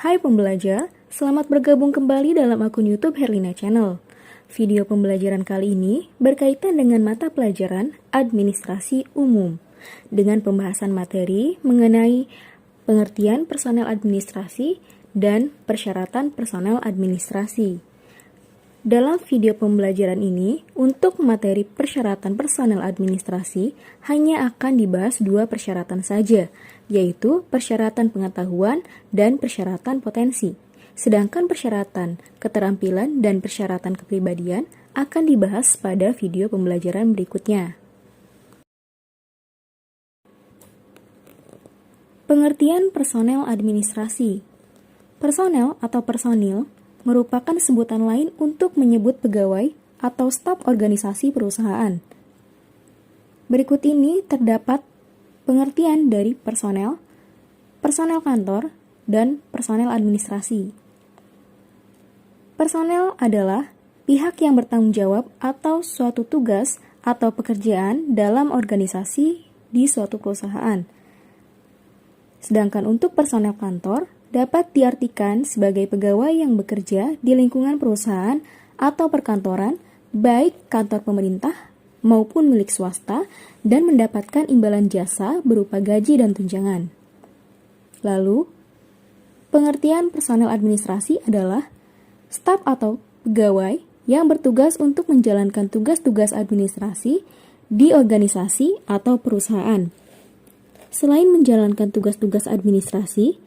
Hai pembelajar, selamat bergabung kembali dalam akun YouTube Herlina Channel. Video pembelajaran kali ini berkaitan dengan mata pelajaran Administrasi Umum dengan pembahasan materi mengenai pengertian personel administrasi dan persyaratan personel administrasi. Dalam video pembelajaran ini, untuk materi persyaratan personel administrasi hanya akan dibahas dua persyaratan saja, yaitu persyaratan pengetahuan dan persyaratan potensi. Sedangkan persyaratan keterampilan dan persyaratan kepribadian akan dibahas pada video pembelajaran berikutnya. Pengertian personel administrasi. Personel atau personil merupakan sebutan lain untuk menyebut pegawai atau staf organisasi perusahaan. Berikut ini terdapat pengertian dari personel, personel kantor, dan personel administrasi. Personel adalah pihak yang bertanggung jawab atau suatu tugas atau pekerjaan dalam organisasi di suatu perusahaan. Sedangkan untuk personel kantor, dapat diartikan sebagai pegawai yang bekerja di lingkungan perusahaan atau perkantoran, baik kantor pemerintah maupun milik swasta, dan mendapatkan imbalan jasa berupa gaji dan tunjangan. Lalu, pengertian personel administrasi adalah staf atau pegawai yang bertugas untuk menjalankan tugas-tugas administrasi di organisasi atau perusahaan. Selain menjalankan tugas-tugas administrasi,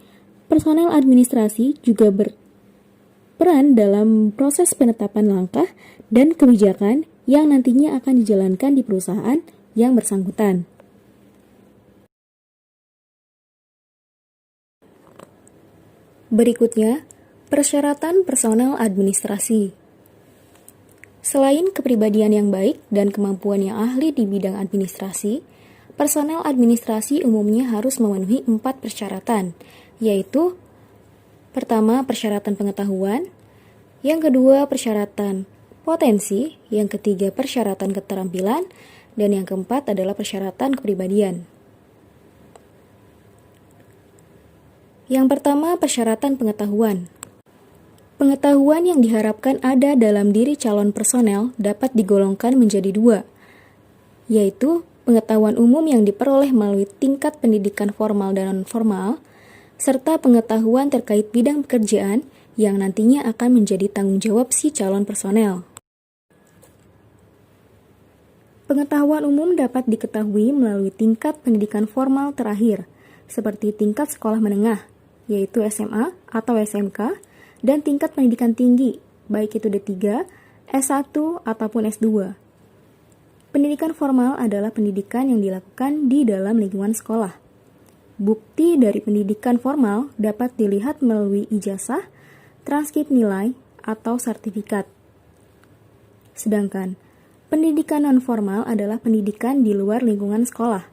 personel administrasi juga berperan dalam proses penetapan langkah dan kebijakan yang nantinya akan dijalankan di perusahaan yang bersangkutan. Berikutnya, persyaratan personel administrasi. Selain kepribadian yang baik dan kemampuan yang ahli di bidang administrasi, personel administrasi umumnya harus memenuhi 4 persyaratan, yaitu pertama persyaratan pengetahuan, yang kedua persyaratan potensi, yang ketiga persyaratan keterampilan, dan yang keempat adalah persyaratan kepribadian. Yang pertama persyaratan pengetahuan. Pengetahuan yang diharapkan ada dalam diri calon personel dapat digolongkan menjadi 2, yaitu pengetahuan umum yang diperoleh melalui tingkat pendidikan formal dan non-formal, serta pengetahuan terkait bidang pekerjaan yang nantinya akan menjadi tanggung jawab si calon personel. Pengetahuan umum dapat diketahui melalui tingkat pendidikan formal terakhir, seperti tingkat sekolah menengah, yaitu SMA atau SMK, dan tingkat pendidikan tinggi, baik itu D3, S1, ataupun S2. Pendidikan formal adalah pendidikan yang dilakukan di dalam lingkungan sekolah. Bukti dari pendidikan formal dapat dilihat melalui ijazah, transkrip nilai, atau sertifikat. Sedangkan, pendidikan non-formal adalah pendidikan di luar lingkungan sekolah.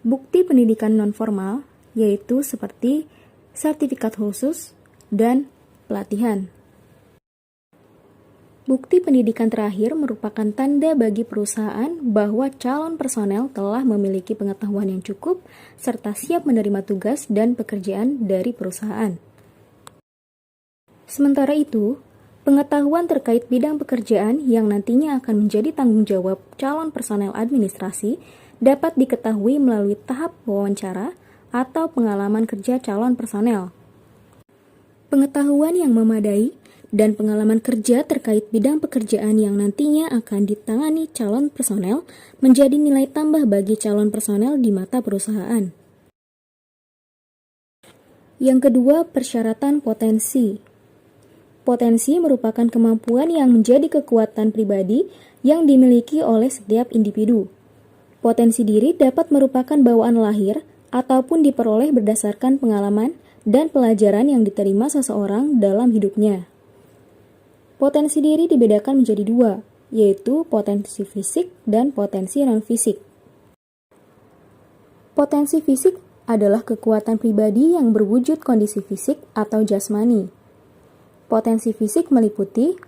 Bukti pendidikan non-formal yaitu seperti sertifikat khusus dan pelatihan. Bukti pendidikan terakhir merupakan tanda bagi perusahaan bahwa calon personel telah memiliki pengetahuan yang cukup serta siap menerima tugas dan pekerjaan dari perusahaan. Sementara itu, pengetahuan terkait bidang pekerjaan yang nantinya akan menjadi tanggung jawab calon personel administrasi dapat diketahui melalui tahap wawancara atau pengalaman kerja calon personel. Pengetahuan yang memadai dan pengalaman kerja terkait bidang pekerjaan yang nantinya akan ditangani calon personel menjadi nilai tambah bagi calon personel di mata perusahaan. Yang kedua, persyaratan potensi. Potensi merupakan kemampuan yang menjadi kekuatan pribadi yang dimiliki oleh setiap individu. Potensi diri dapat merupakan bawaan lahir ataupun diperoleh berdasarkan pengalaman dan pelajaran yang diterima seseorang dalam hidupnya. Potensi diri dibedakan menjadi 2, yaitu potensi fisik dan potensi non-fisik. Potensi fisik adalah kekuatan pribadi yang berwujud kondisi fisik atau jasmani. Potensi fisik meliputi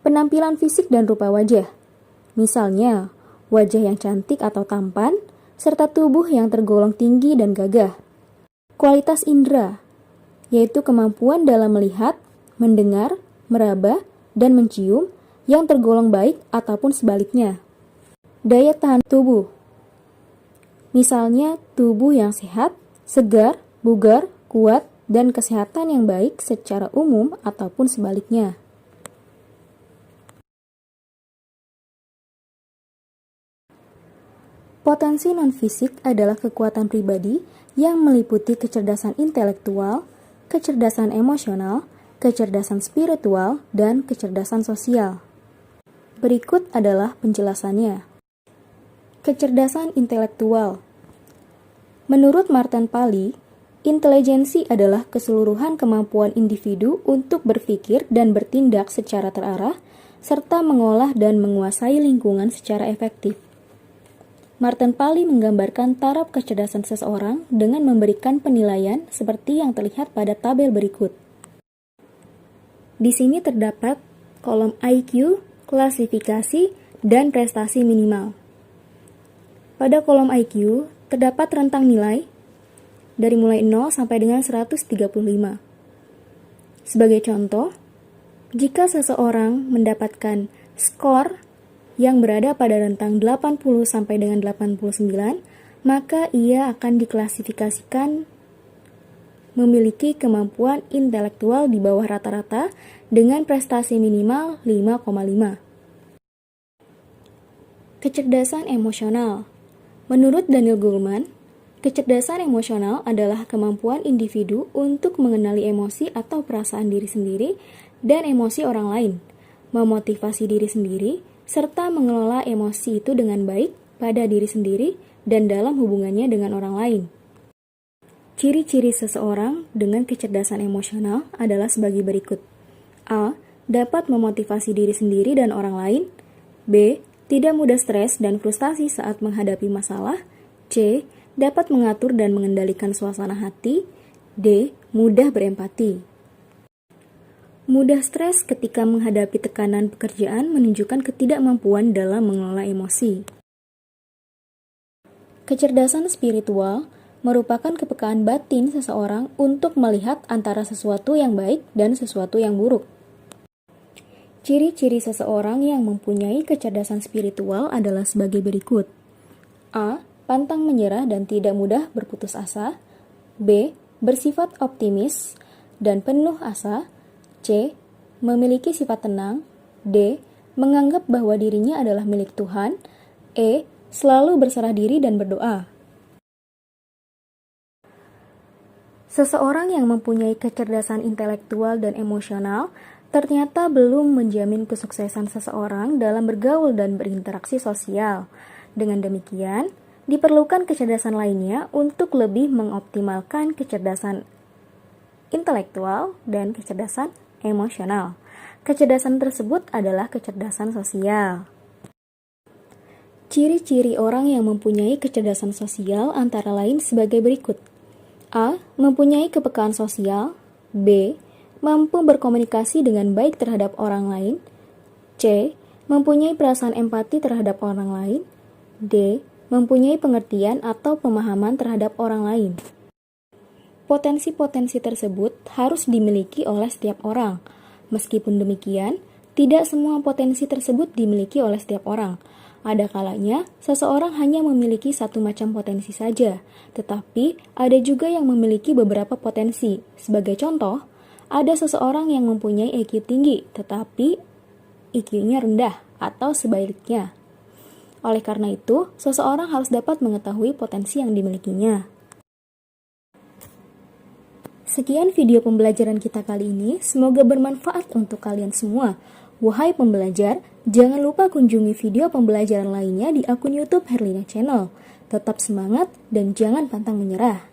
penampilan fisik dan rupa wajah. Misalnya, wajah yang cantik atau tampan, serta tubuh yang tergolong tinggi dan gagah. Kualitas indera, yaitu kemampuan dalam melihat, mendengar, meraba, dan mencium yang tergolong baik ataupun sebaliknya. Daya tahan tubuh. Misalnya tubuh yang sehat, segar, bugar, kuat, dan kesehatan yang baik secara umum ataupun sebaliknya. Potensi non-fisik adalah kekuatan pribadi yang meliputi kecerdasan intelektual, kecerdasan emosional, kecerdasan spiritual, dan kecerdasan sosial. Berikut adalah penjelasannya. Kecerdasan intelektual. Menurut Martin Pali, intelijensi adalah keseluruhan kemampuan individu untuk berpikir dan bertindak secara terarah, serta mengolah dan menguasai lingkungan secara efektif. Martin Pali menggambarkan taraf kecerdasan seseorang dengan memberikan penilaian seperti yang terlihat pada tabel berikut. Di sini terdapat kolom IQ, klasifikasi, dan prestasi minimal. Pada kolom IQ, terdapat rentang nilai dari mulai 0 sampai dengan 135. Sebagai contoh, jika seseorang mendapatkan skor yang berada pada rentang 80 sampai dengan 89, maka ia akan diklasifikasikan memiliki kemampuan intelektual di bawah rata-rata dengan prestasi minimal 5,5. Kecerdasan emosional. Menurut Daniel Goleman, kecerdasan emosional adalah kemampuan individu untuk mengenali emosi atau perasaan diri sendiri dan emosi orang lain, memotivasi diri sendiri, serta mengelola emosi itu dengan baik pada diri sendiri dan dalam hubungannya dengan orang lain. Ciri-ciri seseorang dengan kecerdasan emosional adalah sebagai berikut. A. Dapat memotivasi diri sendiri dan orang lain. B. Tidak mudah stres dan frustasi saat menghadapi masalah. C. Dapat mengatur dan mengendalikan suasana hati. D. Mudah berempati. Mudah stres ketika menghadapi tekanan pekerjaan menunjukkan ketidakmampuan dalam mengelola emosi. Kecerdasan spiritual merupakan kepekaan batin seseorang untuk melihat antara sesuatu yang baik dan sesuatu yang buruk. Ciri-ciri seseorang yang mempunyai kecerdasan spiritual adalah sebagai berikut. A. Pantang menyerah dan tidak mudah berputus asa. B. Bersifat optimis dan penuh asa. C. Memiliki sifat tenang. D. Menganggap bahwa dirinya adalah milik Tuhan. E. Selalu berserah diri dan berdoa. Seseorang yang mempunyai kecerdasan intelektual dan emosional ternyata belum menjamin kesuksesan seseorang dalam bergaul dan berinteraksi sosial. Dengan demikian, diperlukan kecerdasan lainnya untuk lebih mengoptimalkan kecerdasan intelektual dan kecerdasan emosional. Kecerdasan tersebut adalah kecerdasan sosial. Ciri-ciri orang yang mempunyai kecerdasan sosial antara lain sebagai berikut. A. Mempunyai kepekaan sosial. B. Mampu berkomunikasi dengan baik terhadap orang lain. C. Mempunyai perasaan empati terhadap orang lain. D. Mempunyai pengertian atau pemahaman terhadap orang lain. Potensi-potensi tersebut harus dimiliki oleh setiap orang. Meskipun demikian, tidak semua potensi tersebut dimiliki oleh setiap orang. Ada kalanya, seseorang hanya memiliki satu macam potensi saja, tetapi ada juga yang memiliki beberapa potensi. Sebagai contoh, ada seseorang yang mempunyai IQ tinggi, tetapi IQ-nya rendah atau sebaliknya. Oleh karena itu, seseorang harus dapat mengetahui potensi yang dimilikinya. Sekian video pembelajaran kita kali ini, semoga bermanfaat untuk kalian semua. Wahai pembelajar, jangan lupa kunjungi video pembelajaran lainnya di akun YouTube Herlina Channel. Tetap semangat dan jangan pantang menyerah.